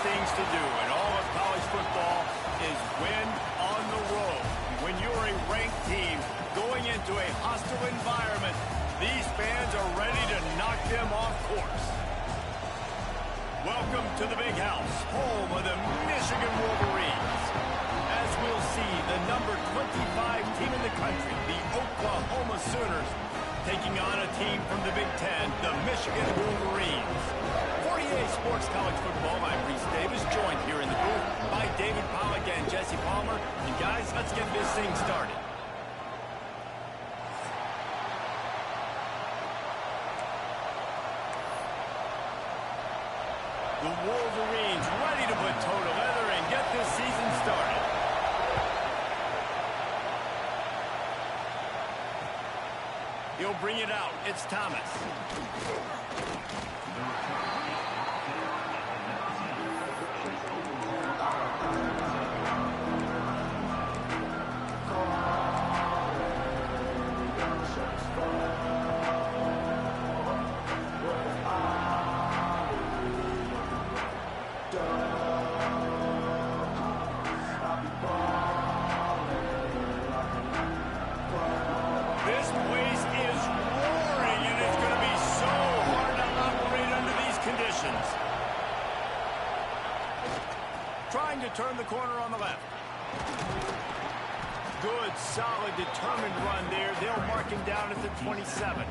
things to do in all of college football is win on the road. When you're a ranked team going into a hostile environment, these fans are ready to knock them off course. Welcome to the Big House, home of the Michigan Wolverines. As we'll see, the number 25 team in the country, the Oklahoma Sooners, taking on a team from the Big Ten, the Michigan Wolverines. For EA Sports College Football, I'm Reese Davis, joined here in the booth by David Pollack and Jesse Palmer. And guys, let's get this thing started. The Wolverines ready to put toe to leather and get this season started. He'll bring it out. It's Thomas. This place is roaring, and it's going to be so hard to operate under these conditions. Trying to turn the corner on the left. Good, solid, determined run there. They'll mark him down at the 27.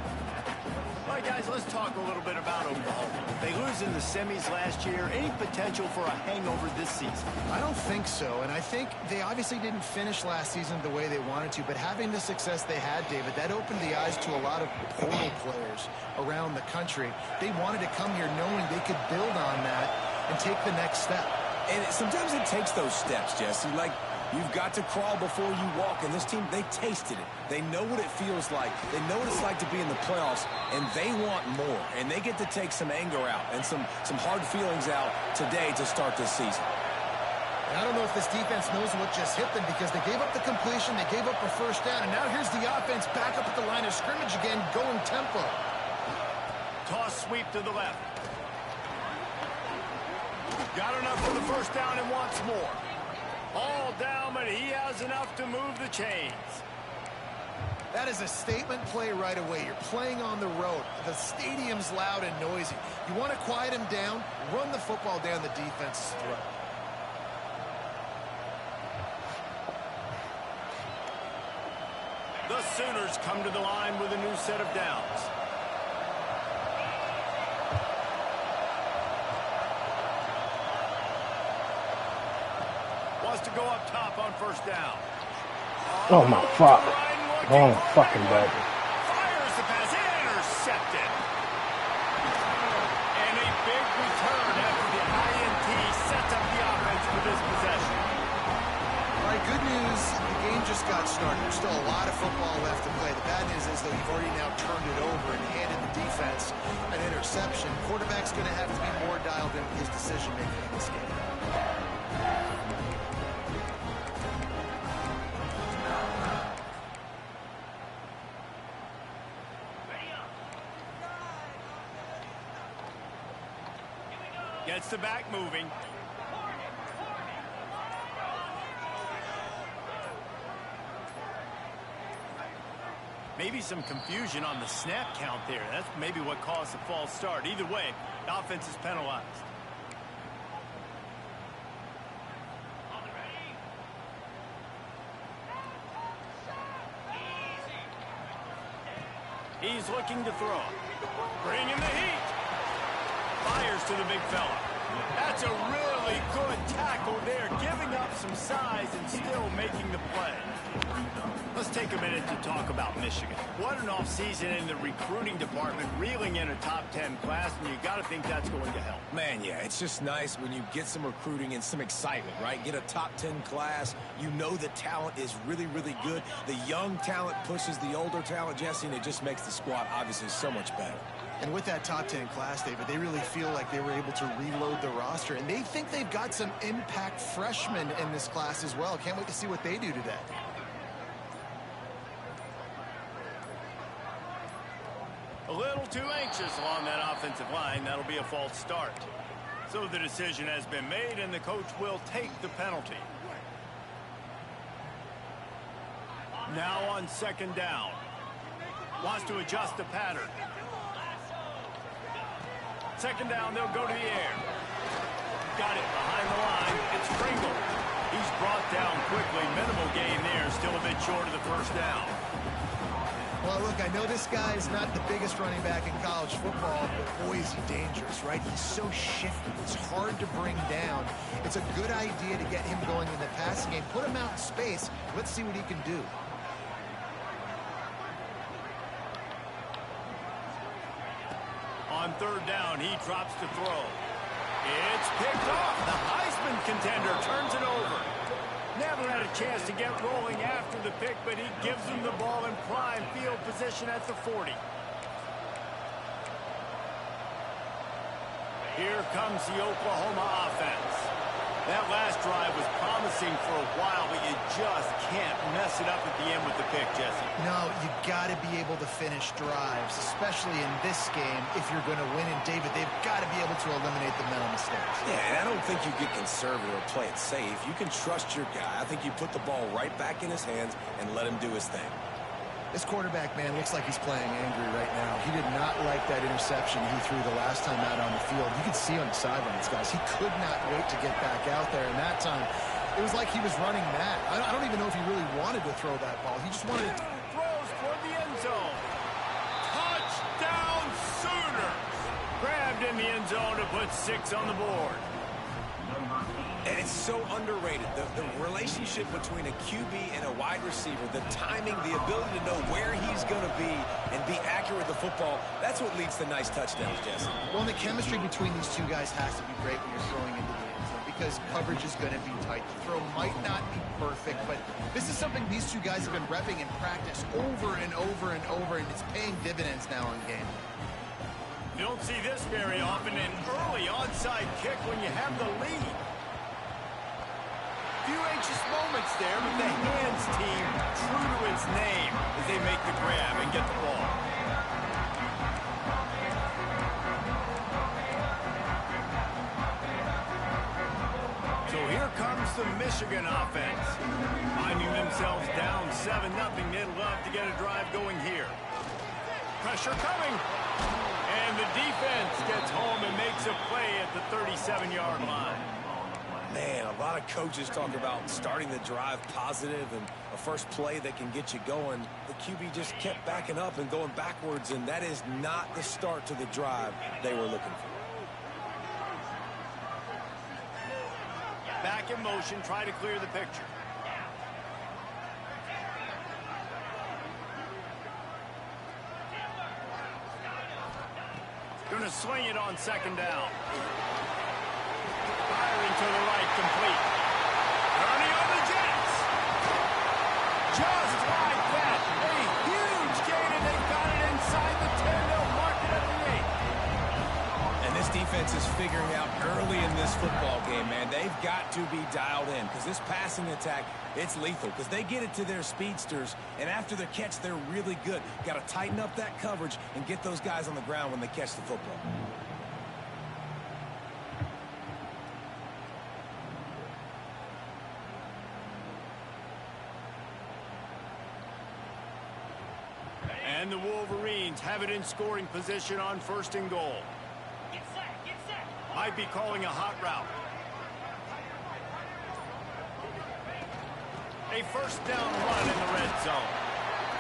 All right, guys, let's talk a little bit about Oklahoma. They lose in the semis last year. Any potential for a hangover this season? I don't think so, and I think they obviously didn't finish last season the way they wanted to, but having the success they had, David, that opened the eyes to a lot of portal players around the country. They wanted to come here knowing they could build on that and take the next step. And sometimes it takes those steps, Jesse. Like, you've got to crawl before you walk, and this team, they tasted it. They know what it feels like. They know what it's like to be in the playoffs, and they want more. And they get to take some anger out and some hard feelings out today to start this season. And I don't know if this defense knows what just hit them because they gave up the completion, they gave up a first down, and now here's the offense back up at the line of scrimmage again, going tempo. Toss sweep to the left. Got enough for the first down and wants more. All down, but he has enough to move the chains. That is a statement play right away. You're playing on the road. The stadium's loud and noisy. You want to quiet him down, run the football down the defense's throat. The Sooners come to the line with a new set of downs. Wants to go up top on first down. Oh my fuck. Wrong fucking button. Fires the pass, intercepted. And a big return after the INT sets up the offense for this possession. All right, good news. The game just got started. There's still a lot of football left to play. The bad news is, though, you've already now turned it over and handed the defense an interception. Quarterback's going to have to be more dialed in with his decision-making in this game. Gets the back moving. Maybe some confusion on the snap count there. That's maybe what caused the false start. Either way, the offense is penalized. He's looking to throw. Bringing the heat. Fires to the big fella. That's a really good tackle there, giving up some size and still making the play. Let's take a minute to talk about Michigan. What an offseason in the recruiting department, reeling in a top 10 class, and you got to think that's going to help. Man, yeah, it's just nice when you get some recruiting and some excitement, right? Get a top 10 class. You know the talent is really, really good. The young talent pushes the older talent, Jesse, and it just makes the squad obviously so much better. And with that top 10 class, David, they really feel like they were able to reload the roster. And they think they've got some impact freshmen in this class as well. Can't wait to see what they do today. A little too anxious along that offensive line. That'll be a false start. So the decision has been made, and the coach will take the penalty. Now on second down. Wants to adjust the pattern. Second down, they'll go to the air. Got it behind the line. It's Pringle. He's brought down quickly. Minimal gain there. Still a bit short of the first down. Well, look, I know this guy is not the biggest running back in college football, but boy, is he dangerous, right? He's so shifty. It's hard to bring down. It's a good idea to get him going in the passing game. Put him out in space. Let's see what he can do. On third down, he drops to throw. It's picked off. The Heisman contender turns it over. Never had a chance to get rolling after the pick, but he gives him the ball in prime field position at the 40. Here comes the Oklahoma offense. That last drive was promising for a while, but you just can't mess it up at the end with the pick, Jesse. No, you got to be able to finish drives, especially in this game. If you're going to win, and David, they've got to be able to eliminate the mental mistakes. Yeah, and I don't think you get conservative or play it safe. You can trust your guy. I think you put the ball right back in his hands and let him do his thing. This quarterback, man, looks like he's playing angry right now. He did not like that interception he threw the last time out on the field. You could see on the sidelines, guys. He could not wait to get back out there. And that time, it was like he was running mad. I don't even know if he really wanted to throw that ball. He just wanted to... Throws toward the end zone. Touchdown Sooners! Grabbed in the end zone to put 6 on the board. And it's so underrated. The relationship between a QB and a wide receiver, the timing, the ability to know where he's going to be and be accurate with the football, that's what leads to nice touchdowns, Jesse. Well, the chemistry between these two guys has to be great when you're throwing into the end zone because coverage is going to be tight. The throw might not be perfect, but this is something these two guys have been repping in practice over and over and over, and it's paying dividends now in game. You don't see this very often, an early onside kick when you have the lead. Few anxious moments there, but the hands team true to its name as they make the grab and get the ball. So here comes the Michigan offense. Finding themselves down 7-0, they'd love to get a drive going here. Pressure coming. And the defense gets home and makes a play at the 37-yard line. Man, a lot of coaches talk about starting the drive positive and a first play that can get you going. The QB just kept backing up and going backwards, and that is not the start to the drive they were looking for. Back in motion, try to clear the picture. Going to swing it on second down. Firing to the right, complete. Turning on the Jets. Just like that. A huge gain, and they got it inside the 10. They'll mark it at the 8. And this defense is figuring out early in this football game, man. They've got to be dialed in because this passing attack, it's lethal because they get it to their speedsters, and after the catch, they're really good. Got to tighten up that coverage and get those guys on the ground when they catch the football. And the Wolverines have it in scoring position on 1st and goal. Might be calling a hot route. A first down run in the red zone.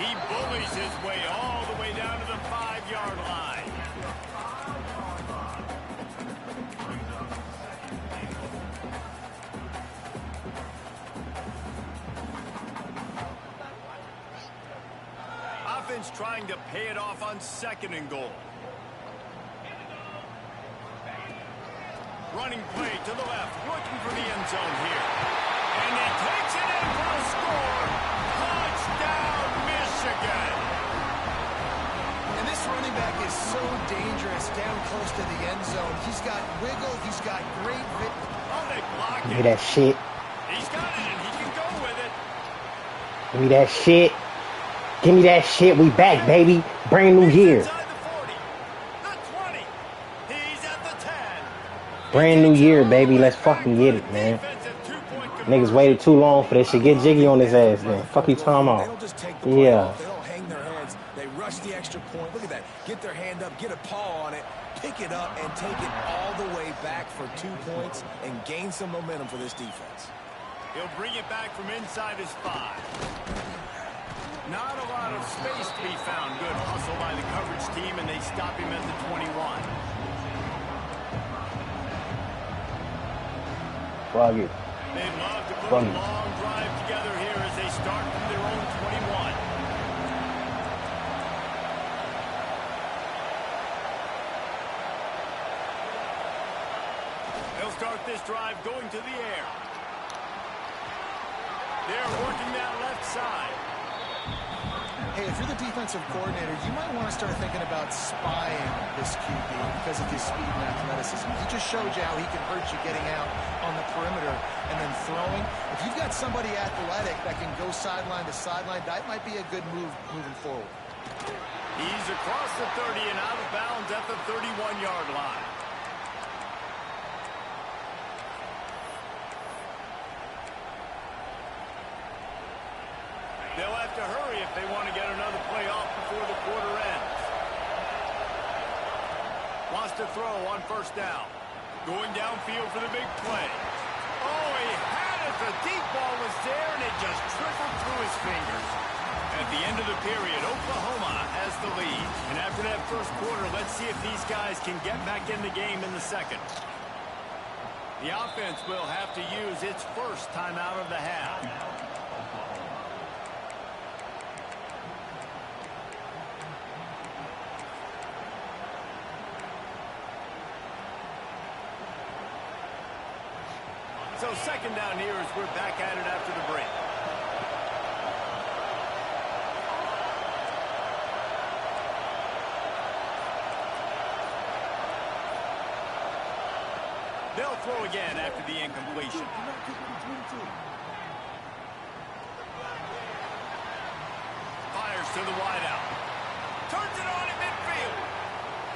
He bullies his way all the way down to the 5-yard line. Offense trying to pay it off on 2nd and goal. Running play to the left, looking for the end zone here. And he takes it in for a score. Touchdown, Michigan. And this running back is so dangerous down close to the end zone. He's got wiggle. He's got great fit. Oh, they block Give me it. that shit. He's got it, and he can go with it. Give me that shit. Give me that shit. We back, baby. Brand new He's year. inside the 40, the 20. He's at the 10. Brand new year, baby. Let's fucking get it, man. Niggas waited too long for this shit. Get jiggy on his ass, then. Fuck you talking They about? don't just take the play Yeah. off. They don't hang their heads. They rush the extra point. Look at that. Get their hand up, get a paw on it, pick it up, and take it all the way back for 2 points and gain some momentum for this defense. He'll bring it back from inside his 5. Not a lot of space to be found. Good hustle by the coverage team, and they stop him at the 21. Fuck it. They'd love to put Fuck a it. long drive together here as they start from their own 21. They'll start this drive going to the air. They're working that left side. Hey, if you're the defensive coordinator, you might want to start thinking about spying this QB because of his speed and athleticism. He just showed you how he can hurt you getting out on the perimeter and then throwing. If you've got somebody athletic that can go sideline to sideline, that might be a good move moving forward. He's across the 30 and out of bounds at the 31-yard line. They'll have to hurry if they want to get another play off before the quarter ends. Wants to throw on first down. Going downfield for the big play. Oh, he had it. The deep ball was there, and it just trickled through his fingers. At the end of the period, Oklahoma has the lead. And after that first quarter, let's see if these guys can get back in the game in the second. The offense will have to use its first timeout of the half. So second down here as we're back at it after the break. They'll throw again after the incompletion. Fires to the wideout. Turns it on in midfield.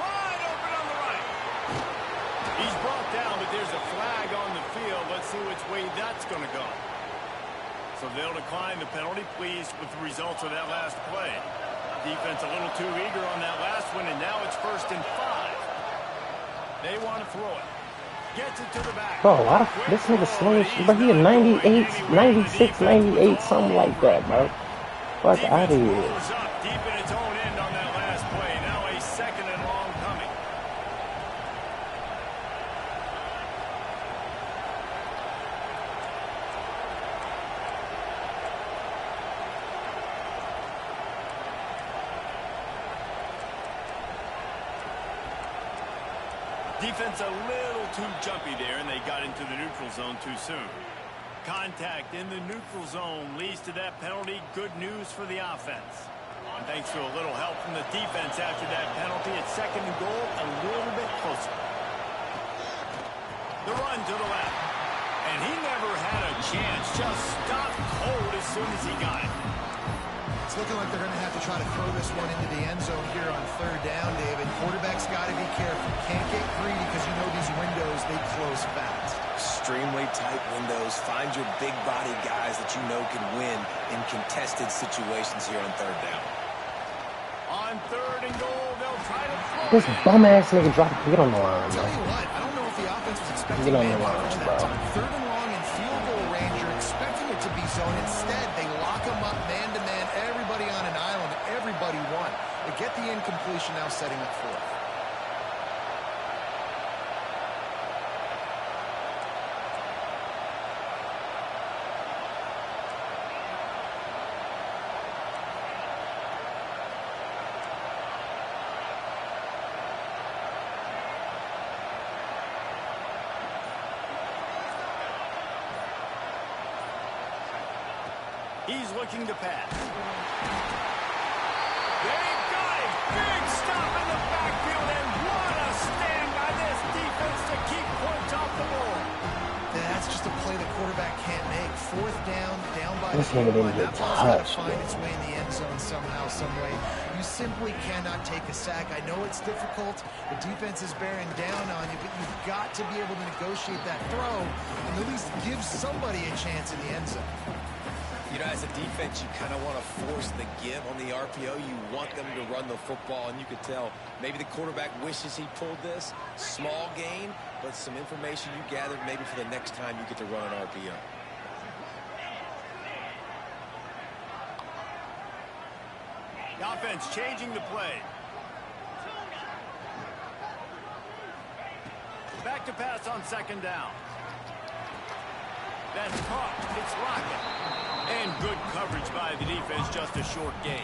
Wide open on the right. He's brought down, but there's a flag on the field. Let's see which way that's going to go. So they'll decline the penalty, pleased with the results of that last play. Defense a little too eager on that last one, and now it's 1st and 5. They want to throw it. Gets it to the back. Bro, why the, this nigga slow as shit, but he a 98, 96, 98, something like that, bro. Fuck out of here. Rolls up deep in its own end on that last play. Now a 2nd and long coming. Defense a little too jumpy there, and they got into the neutral zone too soon. Contact in the neutral zone leads to that penalty. Good news for the offense. And thanks to a little help from the defense after that penalty, it's 2nd and goal, a little bit closer. The run to the left. And he never had a chance. Just stopped cold as soon as he got it. It's looking like they're going to have to try to throw this one into the end zone here on 3rd down, David. Quarterback's got to be careful. Can't get greedy because you know these windows, they close fast. Extremely tight windows. Find your big body guys that you know can win in contested situations here on 3rd down. On 3rd and goal, they'll try to throw This it. bum ass nigga drop. Get on the line, I'll tell bro. you what, I don't know if the offense was expecting Get on the man line, coverage bro. that time. 3rd and long in field goal range, you're expecting it to be zone. Instead, they lock them up man-to-man, everybody on an island, everybody won. They get the incompletion now setting up 4th. He's looking to pass. They've got him. Big stop in the backfield, and what a stand by this defense to keep points off the board. That's just a play the quarterback can't make. 4th down by This the nigga goal didn't line. get That ball's got to touched, find bro. its way in the end zone somehow, some way. You simply cannot take a sack. I know it's difficult. The defense is bearing down on you, but you've got to be able to negotiate that throw and at least give somebody a chance in the end zone. You know, as a defense, you kind of want to force the give on the RPO. You want them to run the football, and you could tell maybe the quarterback wishes he pulled this. Small gain, but some information you gathered maybe for the next time you get to run an RPO. The offense changing the play. Back to pass on 2nd down. That's caught. It's Rocket. And good coverage by the defense, just a short gain.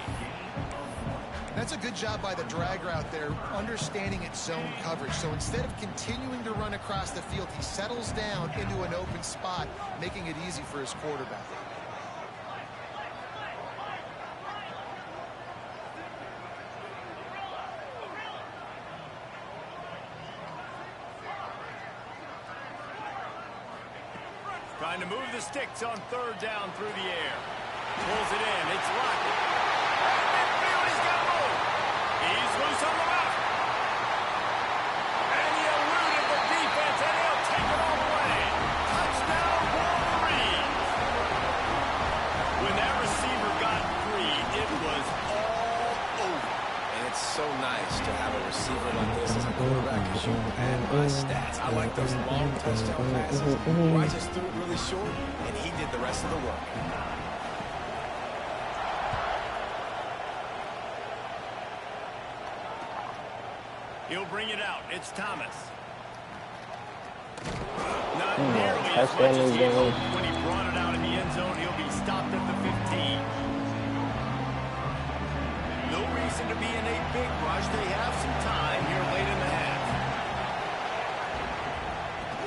That's a good job by the drag route there, understanding its zone coverage. So instead of continuing to run across the field, he settles down into an open spot, making it easy for his quarterback. Trying to move the sticks on 3rd down through the air. Pulls it in. It's Rocket. Right midfield, he's got moved. He's loose on the left. And he eluded the defense, and he'll take it all the way. Touchdown, Wolverines. When that receiver got free, it was all over. And it's so nice to have a receiver like this as a quarterback because you add my stats. I like those long touchdown passes where I just threw it really short, and he did the rest of the work. He'll bring it out. It's Thomas. Not nearly as much as he hoped when he brought it out in the end zone. He'll be stopped at the 15. No reason to be in a big rush. They have some time here late in the half.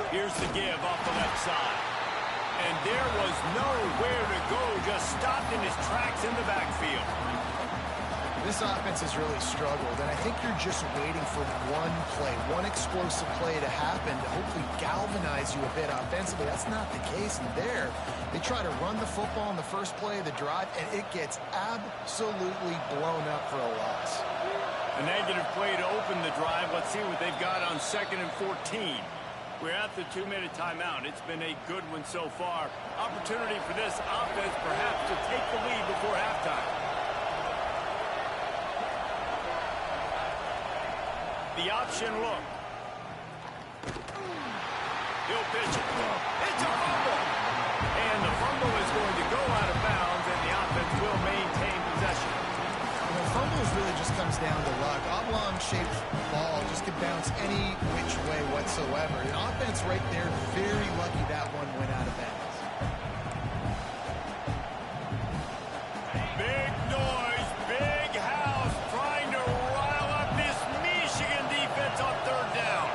Here's the give off the left side. And there was nowhere to go. Just stopped in his tracks in the backfield. This offense has really struggled, and I think you're just waiting for one play, one explosive play to happen to hopefully galvanize you a bit offensively. That's not the case in there. They try to run the football in the first play of the drive, and it gets absolutely blown up for a loss. A negative play to open the drive. Let's see what they've got on 2nd and 14. We're at the 2-minute timeout. It's been a good one so far. Opportunity for this offense perhaps to take the lead before halftime. The option look. He'll pitch it. It's a fumble. And the fumble is going to go out of bounds, and the offense will maintain possession. The fumbles really just comes down to luck. Oblong-shaped ball just can bounce any which way whatsoever. The offense right there, very lucky that one went out of bounds. Big noise, big house, trying to rile up this Michigan defense on 3rd down.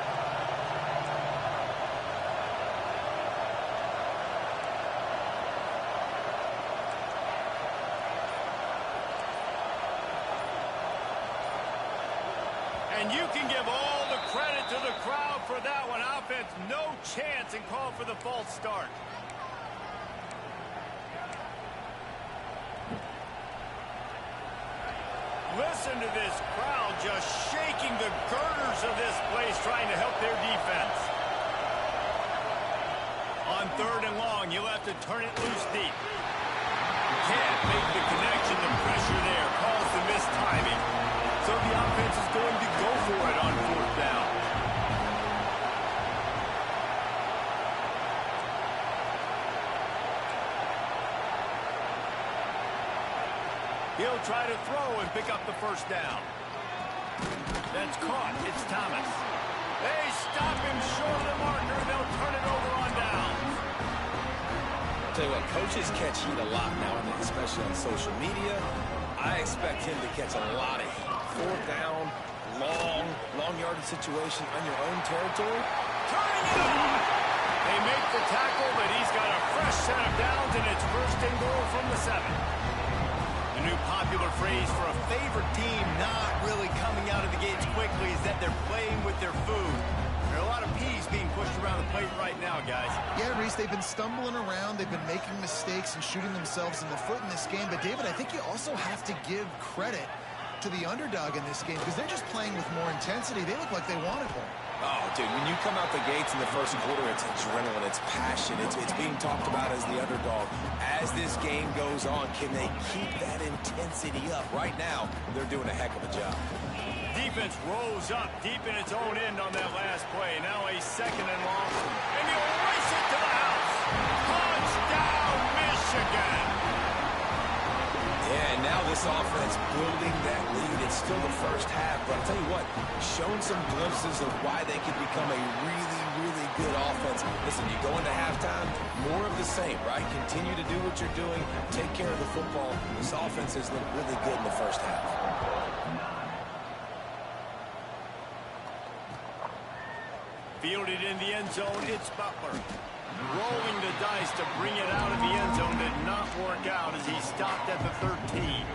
And you can give all the credit to the crowd for that one. Offense, no chance, and call for the false start. Listen to this crowd just shaking the girders of this place, trying to help their defense. On 3rd and long, you'll have to turn it loose deep. You can't make the connection. The pressure there caused the missed timing. So the offense is going to go for it on 4th down. He'll try to throw and pick up the 1st down. That's caught. It's Thomas. They stop him short of the marker. They'll turn it over on downs. I'll tell you what, coaches catch heat a lot now, especially on social media. I expect him to catch a lot of heat. 4th down, long yardage situation on your own territory. Turning it on. They make the tackle, but he's got a fresh set of downs, and it's 1st and goal from the 7. The new popular phrase for a favorite team not really coming out of the gates quickly is that they're playing with their food. There are a lot of P's being pushed around the plate right now, guys. Yeah, Reese, they've been stumbling around. They've been making mistakes and shooting themselves in the foot in this game. But, David, I think you also have to give credit to the underdog in this game because they're just playing with more intensity. They look like they wanted more. Oh, dude, when you come out the gates in the first quarter, it's adrenaline, it's passion, it's being talked about as the underdog. As this game goes on, can they keep that intensity up? Right now, they're doing a heck of a job. Defense rose up deep in its own end on that last play. Now a 2nd and long. And they'll race it to the house. Touchdown, Michigan. Yeah, and now this offense building that lead. It's still the first half, but I'll tell you what, shown some glimpses of why they could become a really, really good offense. Listen, you go into halftime, more of the same, right? Continue to do what you're doing, take care of the football. This offense has looked really good in the first half. Fielded in the end zone, it's Butler. Rolling the dice to bring it out of the end zone did not work out as he stopped at the 13.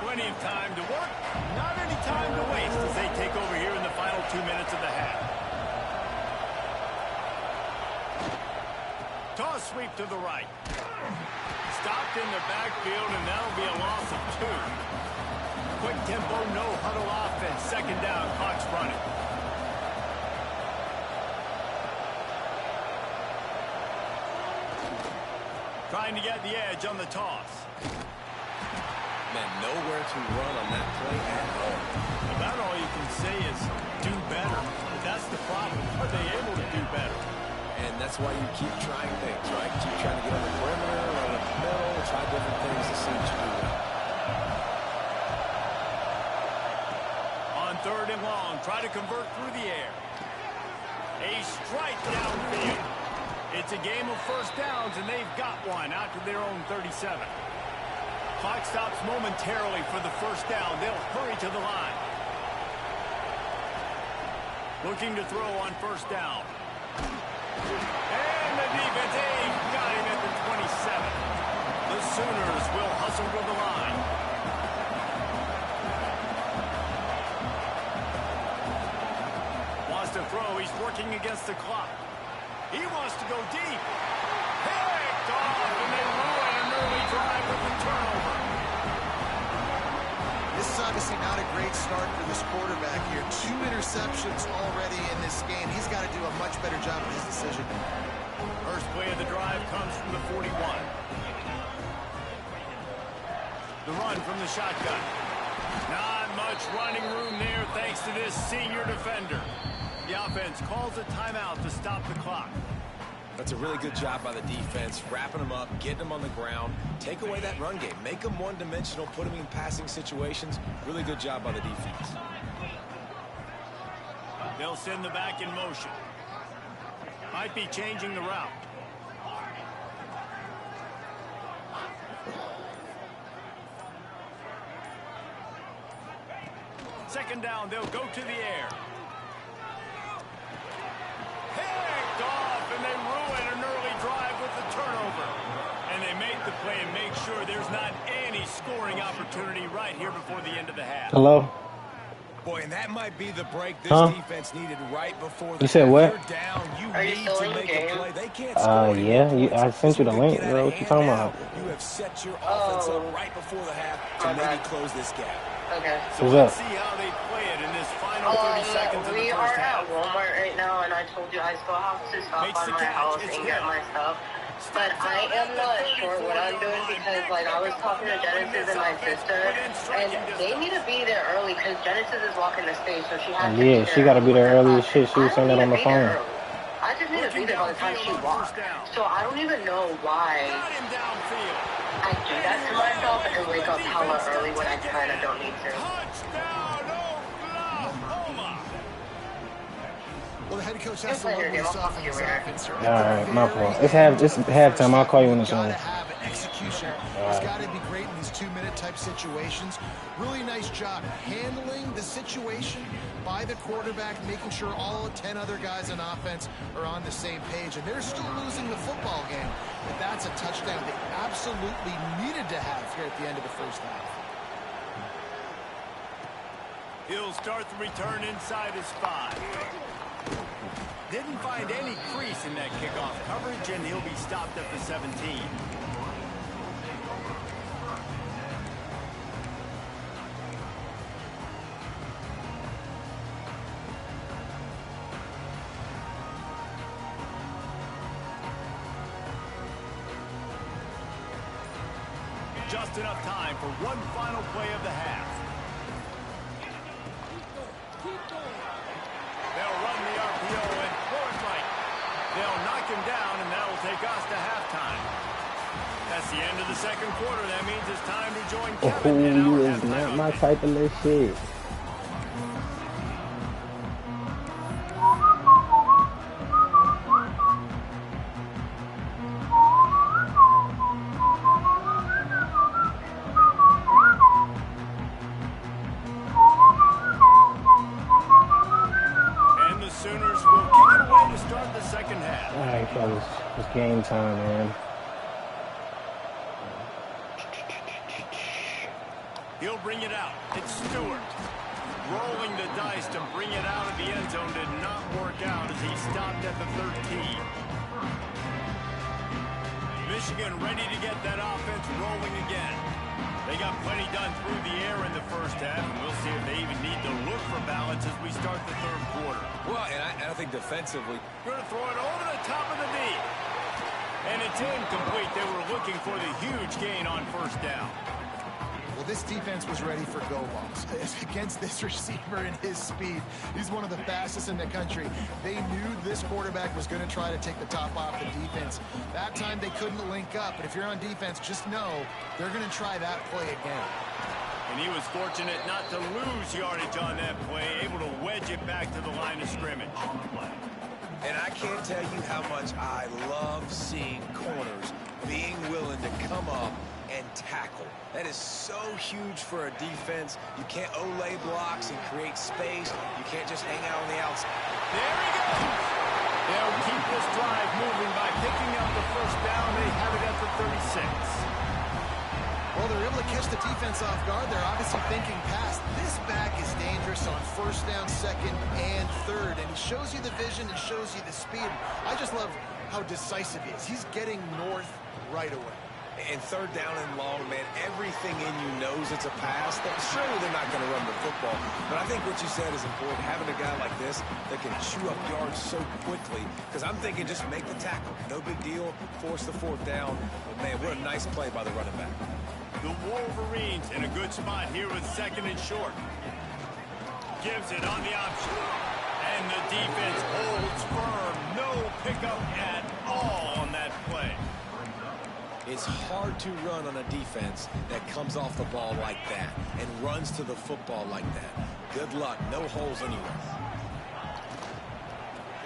Plenty of time to work, not any time to waste as they take over here in the final 2 minutes of the half. Toss sweep to the right. Stopped in the backfield, and that'll be a loss of 2. Quick tempo, no huddle offense. 2nd down, clock's running. Trying to get the edge on the toss. Man, nowhere to run on that play at all. About all you can say is do better. But that's the problem. Are they able to do better? And that's why you keep trying things, right? Keep trying to get on the perimeter, on the middle, try different things to see what you do. On 3rd and long, try to convert through the air. A strike downfield. It's a game of first downs, and they've got one out to their own 37. Clock stops momentarily for the first down. They'll hurry to the line. Looking to throw on first down. And the defense, got him at the 27. The Sooners will hustle to the line. Wants to throw. He's working against the clock. He wants to go deep. Picked off, and they ruin an early drive with the turnover. This is obviously not a great start for this quarterback here. 2 interceptions already in this game. He's got to do a much better job with his decision. First play of the drive comes from the 41. The run from the shotgun. Not much running room there thanks to this senior defender. The offense calls a timeout to stop the clock. That's a really good job by the defense, wrapping them up, getting them on the ground. Take away that run game. Make them one-dimensional, put them in passing situations. Really good job by the defense. They'll send the back in motion. Might be changing the route. Second down, they'll go to the air. Picked off, and they ruin an early drive with the turnover. And they make the play and make sure there's not any scoring opportunity right here before the end of the half. Hello? Boy, and that might be the break this defense needed right before the You said what? down. You Are you need still to in the make game? a play. They can't score Yeah, points. I sent you the So link, get bro. out What of you talking hand about? now. You have set your offense up right before the half to maybe close this gap. Okay. So What's let's up? see how they play it in this final 30 seconds of the We first are half. at Walmart right now, and I told you I still have to stop Makes by the my catch. house It's and good. get my stuff. But I am not sure what I'm doing because, like, I was talking to Genesis and my sister, and they need to be there early because Genesis is walking the stage, so she has to be Yeah, there she got to be there early as early. shit. She was saying that on the phone. I just need to be there by the time she walks. So I don't even know why Got him downfield. I do that to myself and wake up hella early when I kind of don't need to. Touchdown, Oklahoma. Well, the head coach has to work with his offense. All right, my fault. It's halftime. I'll call you when it's on. Got to have an execution. He's got to be great in these 2-minute type situations. Really nice job handling the situation by the quarterback, making sure all 10 other guys on offense are on the same page. And they're still losing the football game, but that's a touchdown they absolutely needed to have here at the end of the first half. He'll start the return inside his 5. Didn't find any crease in that kickoff coverage, and he'll be stopped at the 17. Just enough time for one final play of the half. They'll run the RPO and forward right. They'll knock him down, and that will take us to halftime. That's the end of the second quarter. That means it's time to join Kevin in our Oh, is not my type of little shit. It's game time, man. He'll bring it out. It's Stewart. Rolling the dice to bring it out of the end zone did not work out as he stopped at the 13. Michigan ready to get that offense rolling again. They got plenty done through the air in the first half, and we'll see if they even need to look for balance as we start the third quarter. Well, and I think defensively, going to throw it over the top of the knee. And it's incomplete. They were looking for the huge gain on first down. Well, this defense was ready for go balls. Against this receiver and his speed, he's one of the fastest in the country. They knew this quarterback was going to try to take the top off the defense. That time they couldn't link up, but if you're on defense, just know they're going to try that play again. And he was fortunate not to lose yardage on that play, able to wedge it back to the line of scrimmage. And I can't tell you how much I love seeing corners being willing to come up and tackle. That is so huge for a defense. You can't Olay blocks and create space. You can't just hang out on the outside. There he goes. They'll keep this drive moving by picking up the first down. They have it at the 36. Well, they're able to catch the defense off guard. They're obviously thinking pass. This back is dangerous on first down, second, and third. And he shows you the vision and shows you the speed. I just love how decisive he is. He's getting north right away. And third down and long, man, everything in you knows it's a pass. Surely they're not going to run the football. But I think what you said is important, having a guy like this that can chew up yards so quickly. Because I'm thinking just make the tackle. No big deal. Force the fourth down. But, man, what a nice play by the running back. The Wolverines in a good spot here with second and short. Gives it on the option. And the defense holds firm. No pickup at all on that play. It's hard to run on a defense that comes off the ball like that and runs to the football like that. Good luck. No holes anywhere.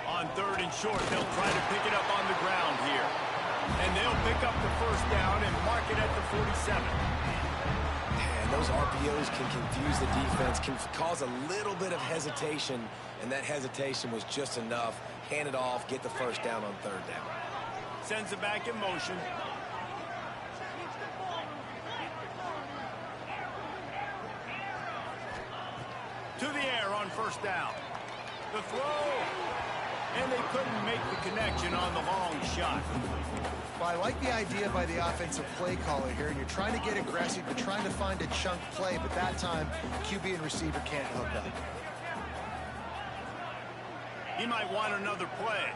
On third and short, they'll try to pick it up on the ground here. And they'll pick up the first down and mark it at the 47. And those RPOs can confuse the defense, can cause a little bit of hesitation, and that hesitation was just enough. Hand it off, get the first down on third down. Sends it back in motion. To the air on first down. The throw. And they couldn't make the connection on the long shot. Well, I like the idea by the offensive play caller here. You're trying to get aggressive. You're trying to find a chunk play, but that time, QB and receiver can't hook up. He might want another play.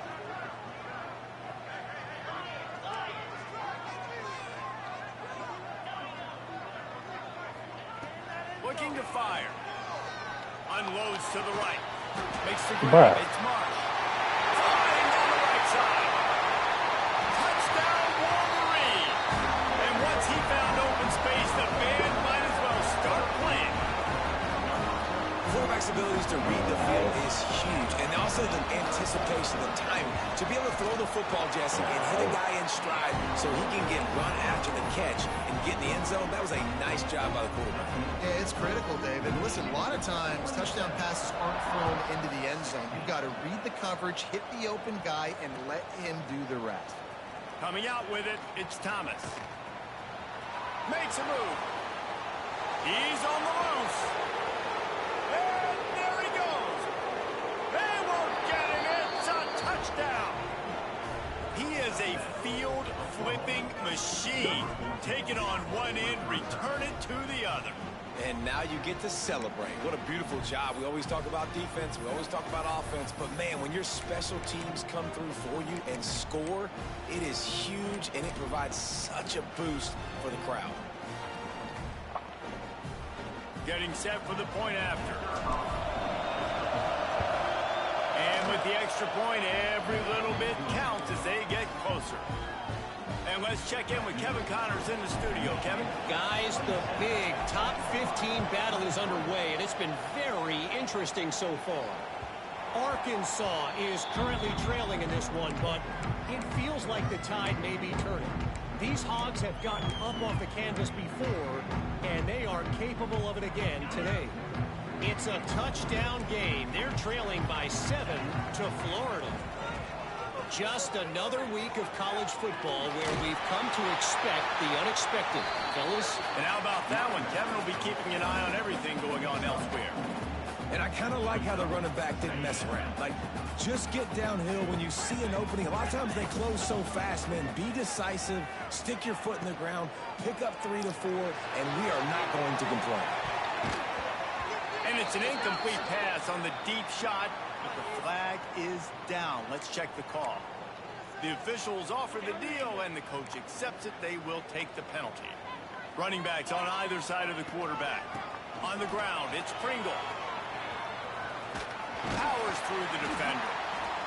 Looking to fire. Unloads to the right. Makes the grab. It's Marsh. Flying down the right side. Touchdown Wolverine. And once he found open space, the band might as well start playing. Quarterback's abilities to read the field is huge. And also the anticipation, the timing. To be able to throw the football, Jesse, and hit a guy in stride so he can get run after the catch and get in the end zone, that was a nice job by the quarterback. Yeah, it's critical, David. Listen, a lot of times, touchdown passes aren't thrown into the end zone. You've got to read the coverage, hit the open guy, and let him do the rest. Coming out with it, it's Thomas. Makes a move. He's on the loose. And there he goes. They were getting it. down. He is a field-flipping machine. Take it on one end, return it to the other. And now you get to celebrate. What a beautiful job. We always talk about defense. We always talk about offense. But, man, when your special teams come through for you and score, it is huge, and it provides such a boost for the crowd. Getting set for the point after. And with the extra point, every little bit counts as they get closer. And let's check in with Kevin Connors in the studio. Kevin? Guys, the big top 15 battle is underway, and it's been very interesting so far. Arkansas is currently trailing in this one, but it feels like the tide may be turning. These Hogs have gotten up off the canvas before, and they are capable of it again today. It's a touchdown game. They're trailing by 7 to Florida. Just another week of college football where we've come to expect the unexpected. Fellas? And how about that one? Kevin will be keeping an eye on everything going on elsewhere. And I kind of like how the running back didn't mess around. Like, just get downhill when you see an opening. A lot of times they close so fast, man. Be decisive, stick your foot in the ground, pick up 3 to 4, and we are not going to complain. And it's an incomplete pass on the deep shot, but the flag is down. Let's check the call. The officials offer the deal, and the coach accepts it. They will take the penalty. Running backs on either side of the quarterback. On the ground, it's Pringle. Powers through the defender.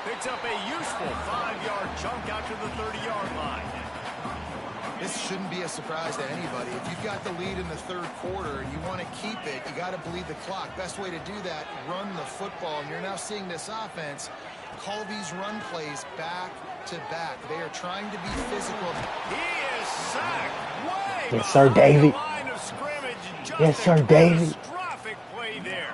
Picks up a useful 5-yard chunk out to the 30-yard line. This shouldn't be a surprise to anybody. If you've got the lead in the third quarter and you want to keep it, you got to bleed the clock. Best way to do that, run the football. And you're now seeing this offense call these run plays back to back. They are trying to be physical. He is sacked way Yes, sir, David. line of scrimmage. Just Yes, sir, David. Catastrophic play there.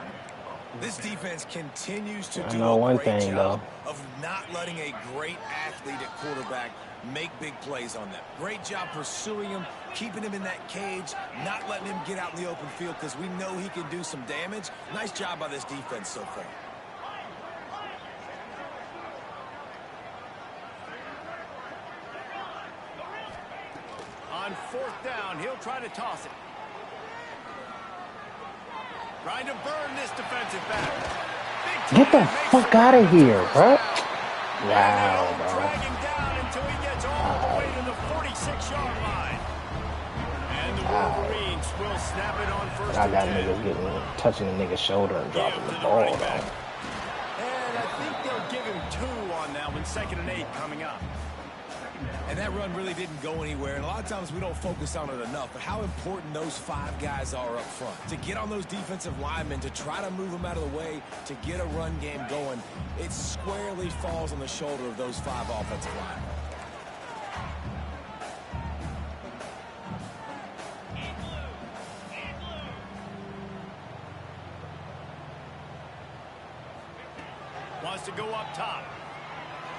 This defense continues to I do know a one great thing, job of not letting a great athlete at quarterback make big plays on them. Great job pursuing him, keeping him in that cage, not letting him get out in the open field because we know he can do some damage. Nice job by this defense so far. On 4th down, he'll try to toss it. Trying to burn this defensive back. Get the fuck out of here, bro. Wow, bro. Drag him down until he gets all the way to the 46-yard line. And the Wolverines will snap it on first I and got 10. niggas getting touching the nigga's shoulder and dropping the ball, running though. back. And I think they'll give him 2 on that one. 2nd and 8 coming up. And that run really didn't go anywhere. And a lot of times we don't focus on it enough. But how important those 5 guys are up front. To get on those defensive linemen, to try to move them out of the way, to get a run game going, it squarely falls on the shoulder of those 5 offensive linemen. Wants to go up top.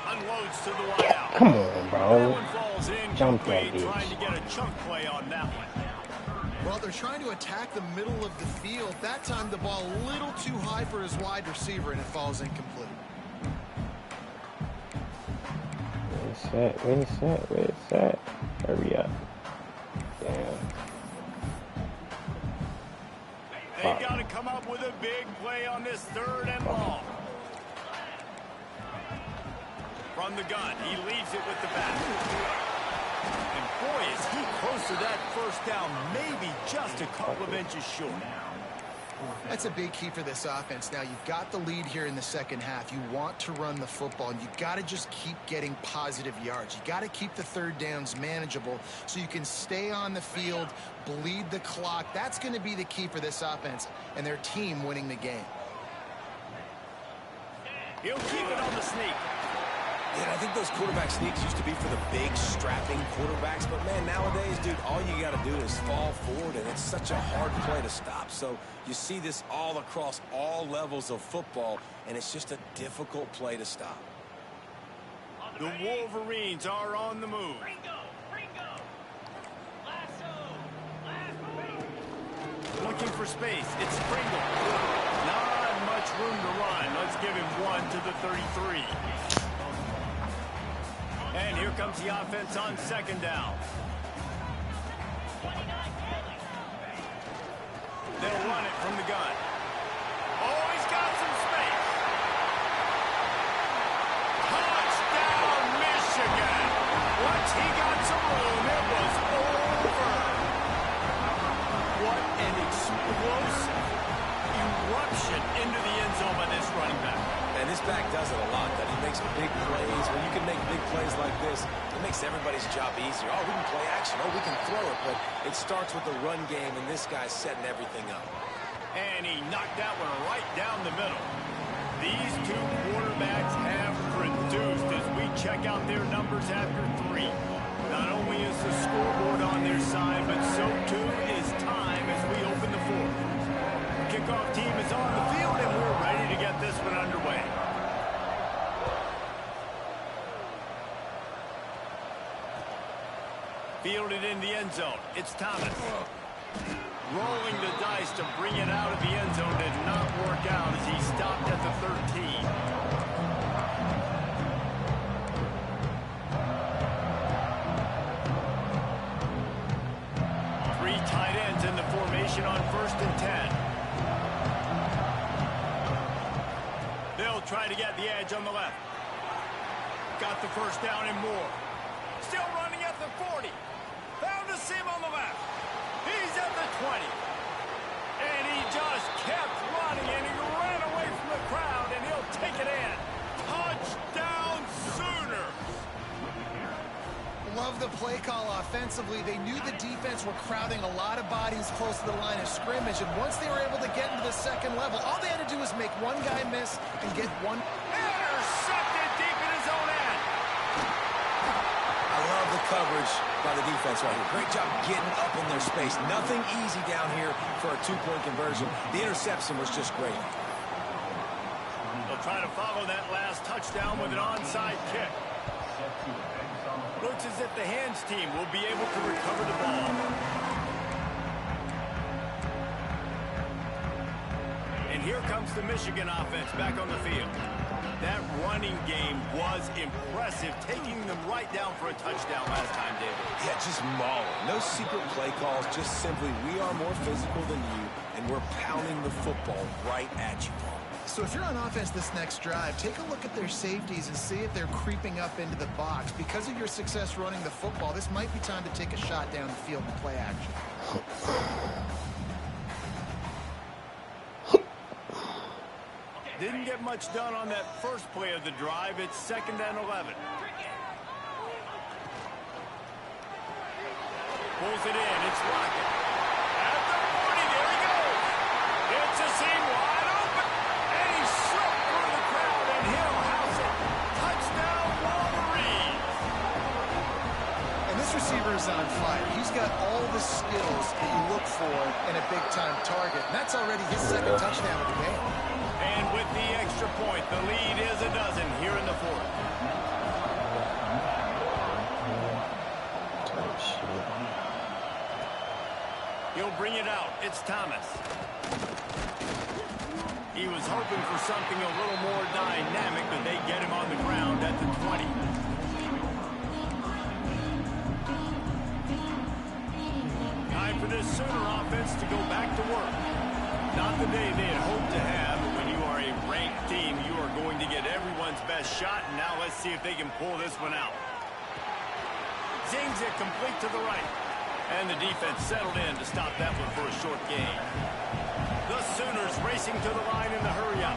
Unloads to the wideout. Come on, That bro. one falls in. Jump that Complete, bitch. trying to get a chunk play on that one. Well, they're trying to attack the middle of the field. That time the ball a little too high for his wide receiver, and it falls incomplete. Where's that? Hurry up. Damn. They've got to come up with a big play on this 3rd and long. From the gun, he leaves it with the back. And boy, is he close to that 1st down, maybe just a couple of inches short. That's a big key for this offense. Now, you've got the lead here in the second half. You want to run the football, and you've got to just keep getting positive yards. You've got to keep the 3rd downs manageable so you can stay on the field, bleed the clock. That's going to be the key for this offense and their team winning the game. He'll keep it on the sneak. Yeah, I think those quarterback sneaks used to be for the big, strapping quarterbacks. But, man, nowadays, dude, all you got to do is fall forward, and it's such a hard play to stop. So you see this all across all levels of football, and it's just a difficult play to stop. The Wolverines are on the move. Looking for space. It's Pringle. Not much room to run. Let's give him 1 to the 33. And here comes the offense on second down. They'll run it from the gun. Oh, he's got some space. Touchdown, Michigan. Once he got some room, it was over. What an explosive eruption into the end zone by this running back. And this back does it a lot. That he makes big plays. When you can make big plays like this, it makes everybody's job easier. Oh, we can play action. Oh, we can throw it. But it starts with the run game, and this guy's setting everything up. And he knocked that one right down the middle. These two quarterbacks have produced as we check out their numbers after 3. Not only is the scoreboard on their side, but so too is time as we open the 4th. The kickoff team is on the field, and we're ready to get this one underway. Fielded in the end zone. It's Thomas. Rolling the dice to bring it out of the end zone did not work out as he stopped at the 13. Three tight ends in the formation on 1st and 10. They'll try to get the edge on the left. Got the first down and more. Still running at the 40. Found a seam on the left. He's at the 20. And he just kept running, and he ran away from the crowd, and he'll take it in. Touchdown, Sooners! Love the play call offensively. They knew the defense were crowding a lot of bodies close to the line of scrimmage, and once they were able to get into the second level, all they had to do was make one guy miss and get one. Intercepted deep in his own end. I love the coverage by the defense right here. Great job getting up in their space. Nothing easy down here for a 2-point conversion. The interception was just great. They'll try to follow that last touchdown with an onside kick. Looks as if the hands team will be able to recover the ball. And here comes the Michigan offense back on the field. That running game was impressive, taking them right down for a touchdown last time, David. Yeah, just mauling. No secret play calls, just simply we are more physical than you, and we're pounding the football right at you, Paul. So if you're on offense this next drive, take a look at their safeties and see if they're creeping up into the box. Because of your success running the football, this might be time to take a shot down the field and play action. Didn't get much done on that first play of the drive. It's 2nd and 11. Pulls it in. It's Lockett. At the 40, there he goes. It's a seam wide open. And he slipped through the crowd, and he'll house it. Touchdown, Wolverines. And this receiver is on fire. He's got all the skills that you look for in a big-time target. And that's already his 2nd touchdown of the game. And with the extra point, the lead is a dozen here in the 4th. He'll bring it out. It's Thomas. He was hoping for something a little more dynamic, but they get him on the ground at the 20. Time for this Sooner offense to go back to work. Not the day they had hoped to have, but when you are a ranked team, you are going to get everyone's best shot, and now let's see if they can pull this one out. Zings it complete to the right. And the defense settled in to stop that one for a short gain. The Sooners racing to the line in the hurry-up.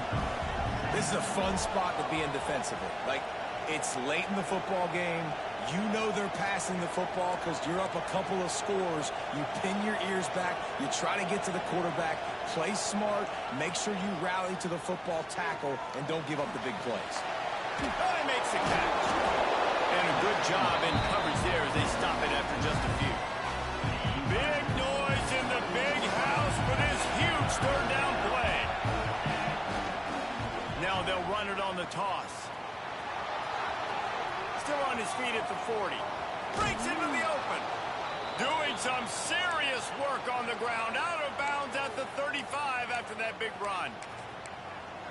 This is a fun spot to be in defensively. Like, it's late in the football game. You know they're passing the football because you're up a couple of scores. You pin your ears back. You try to get to the quarterback. Play smart. Make sure you rally to the football tackle and don't give up the big plays. Oh, he makes the catch. And a good job in coverage there as they stop it after just a few. Big noise in the big house for this huge third down play. Now they'll run it on the toss. Still on his feet at the 40. Breaks into the open. Doing some serious work on the ground. Out of bounds at the 35 after that big run.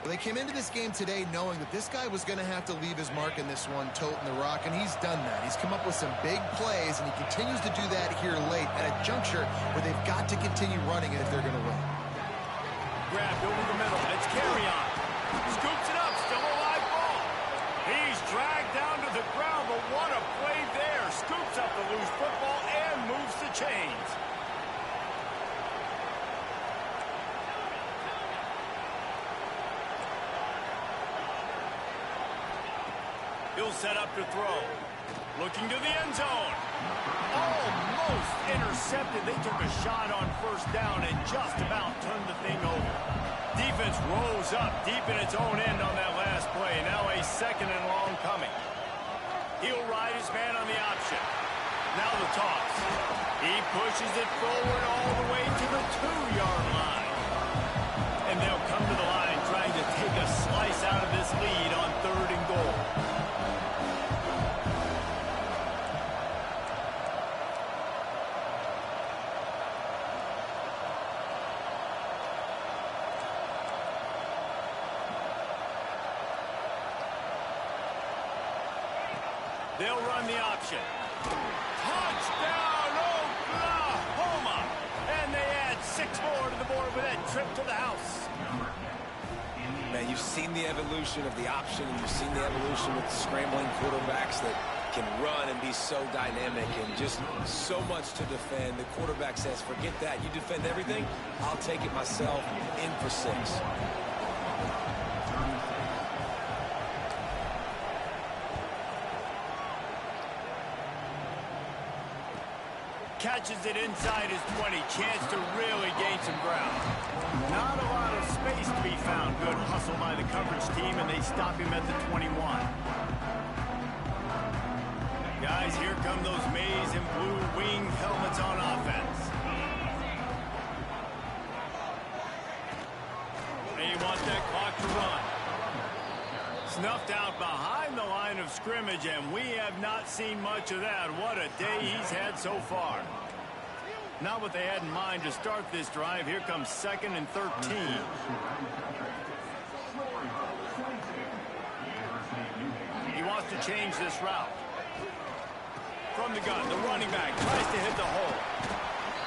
Well, they came into this game today knowing that this guy was going to have to leave his mark in this one, toting the rock, and he's done that. He's come up with some big plays, and he continues to do that here late at a juncture where they've got to continue running it if they're going to win. Grabbed over the middle. It's Carrion. Scoops it up. Still a live ball. He's dragged down to the ground, but what a play there. Scoops up the loose football and moves the chains. He'll set up to throw. Looking to the end zone. Almost intercepted. They took a shot on first down and just about turned the thing over. Defense rose up deep in its own end on that last play. Now a second and long coming. He'll ride his man on the option. Now the toss. He pushes it forward all the way to the 2-yard line. And they'll come to the line trying to take a slice out of this lead on 3rd and goal. They'll run the option. Touchdown, Oklahoma! And they add 6 more to the board with that trip to the house. Man, you've seen the evolution of the option, and you've seen the evolution with scrambling quarterbacks that can run and be so dynamic and just so much to defend. The quarterback says, forget that. You defend everything, I'll take it myself. In for 6. Catches it inside his 20. Chance to really gain some ground. Not a lot of space to be found. Good hustle by the coverage team, and they stop him at the 21. Guys, here come those maize and blue winged helmets on offense. They want that clock to run. Snuffed out behind the line of scrimmage, and we have not seen much of that. What a day he's had so far. Not what they had in mind to start this drive. Here comes 2nd and 13. He wants to change this route. From the gun, the running back tries to hit the hole.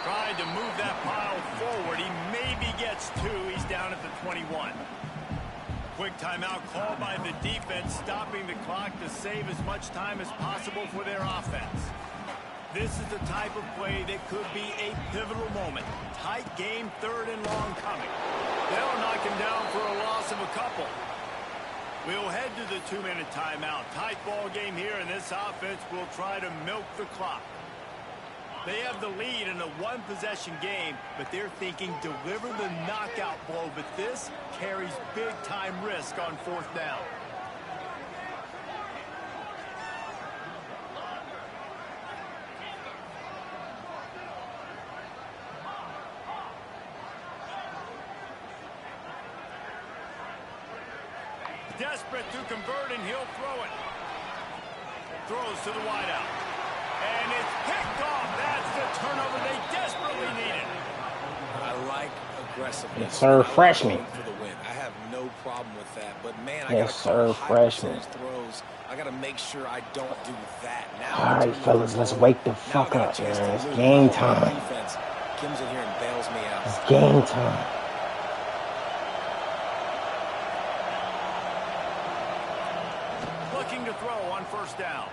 Tried to move that pile forward. He maybe gets 2. He's down at the 21. Quick timeout called by the defense, stopping the clock to save as much time as possible for their offense. This is the type of play that could be a pivotal moment. Tight game, 3rd and long coming. They'll knock him down for a loss of a couple. We'll head to the 2-minute timeout. Tight ball game here, and this offense will try to milk the clock. They have the lead in a 1-possession game, but they're thinking deliver the knockout blow, but this carries big-time risk on 4th down. Desperate to convert, and he'll throw it. Throws to the wideout. And it's picked off. That's the turnover they desperately needed. I like aggressiveness. Yes, sir, freshman. For the win. I have no problem with that. But, man, I Yes, sir, freshman. Throws. I got to make sure I don't do that. Now, all right, fellas, let's wake the fuck up, man. It's game time. Defense comes in here and bails me out. It's game time. Looking to throw on 1st down.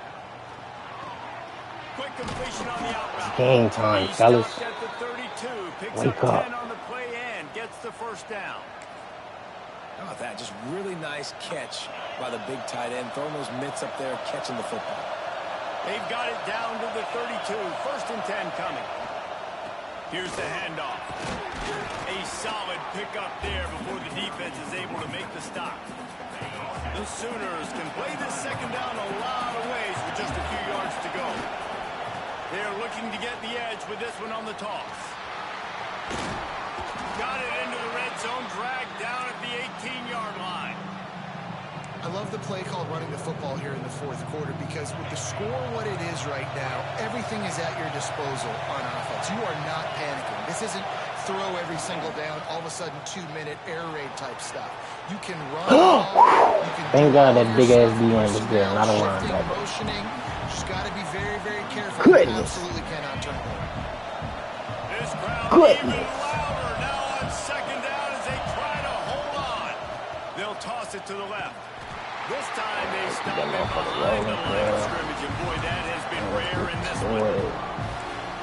Quick completion on the out route. It's game time, fellas. At the 32, picks Wake up up. 10 on the play and gets the 1st down. How about that? Just really nice catch by the big tight end. Throwing those mitts up there, catching the football. They've got it down to the 32. 1st and 10 coming. Here's the handoff. A solid pickup there before the defense is able to make the stop. The Sooners can play this 2nd down a lot of ways with just a few yards to go. They're looking to get the edge with this one on the toss. Got it into the red zone, dragged down at the 18-yard line. I love the play called running the football here in the 4th quarter because with the score what it is right now, everything is at your disposal on offense. You are not panicking. This isn't throw every single down, all of a sudden 2-minute air raid type stuff. You can run. You can Thank God that big ass D line was there, not a linebacker. Motioning. Just got to be very, very careful. Goodness. You absolutely cannot turn it over. This crowd Goodness. even louder now on second down as they try to hold on. They'll toss it to the left. This time they stop it behind the line of scrimmage, and boy, that has been rare in this one.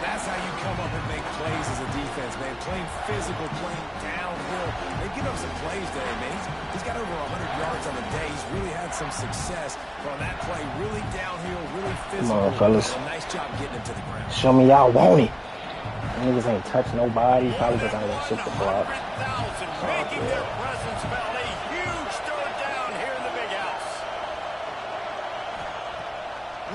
That's how you come up and make plays as a defense, man. Playing physical, playing downhill. They give up some plays today, man. He's got over 100 yards on the day. He's really had some success. But on that play, really downhill, really physical. Come on, fellas. A nice job getting him to the ground. Show me y'all want it. Niggas ain't touch nobody. Probably because I ain't shit the block. 100,000 making their presence felt. A huge third down here in the big house.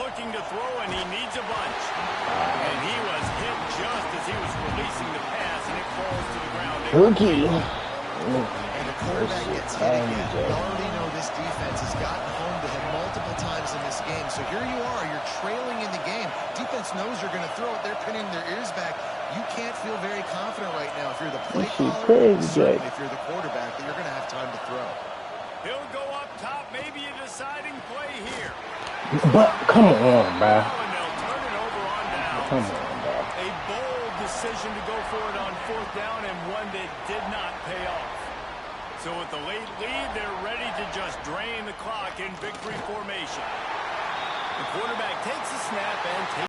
Looking to throw, and he needs a bunch. And he was hit just as he was releasing the pass, and it falls to the ground. Rookie. And the quarterback gets hit again. We already know this defense has gotten home to him multiple times in this game. So here you are, you're trailing in the game. Defense knows you're going to throw it. They're pinning their ears back. You can't feel very confident right now if you're the play caller, certainly if you're the quarterback, that you're going to have time to throw. He'll go up top, maybe a deciding play here. But come on, bro. And they'll turn it over on down. Come on, bro. A bold decision to go for it on fourth down, and one that did not pay off. So with the late lead, they're ready to just drain the clock in victory formation. The quarterback takes a snap and takes